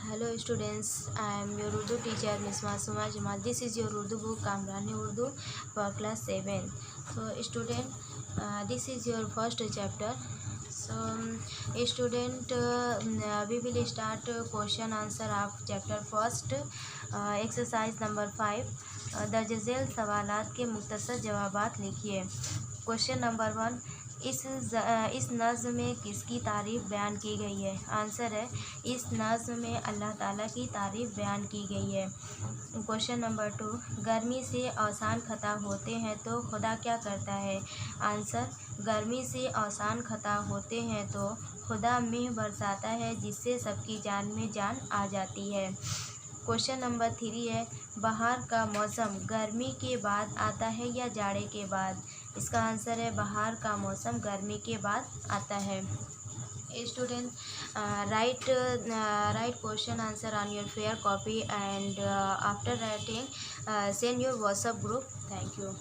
Hello students, I am your Urdu teacher Miss Masuma Jamal. This is your Urdu book Kamrani Urdu for class 7. So student, this is your first chapter. So student, we will start question answer of chapter first, exercise number 5. दर्ज झेल सवालात के मुख्तसर जवाबात लिखिए। Question number 1, इस नज़्म में किसकी तारीफ़ बयान की गई है? आंसर है, इस नज़्म में अल्लाह ताला की तारीफ़ बयान की गई है। क्वेश्चन नंबर 2, गर्मी से औसान खता होते हैं तो खुदा क्या करता है? आंसर, गर्मी से औसान खता होते हैं तो खुदा मेह बरसाता है जिससे सबकी जान में जान आ जाती है। क्वेश्चन नंबर 3 है, बहार का मौसम गर्मी के बाद आता है या जाड़े के बाद? इसका आंसर है, बहार का मौसम गर्मी के बाद आता है। Student, right question answer on your fair copy and after writing send your WhatsApp group. Thank you.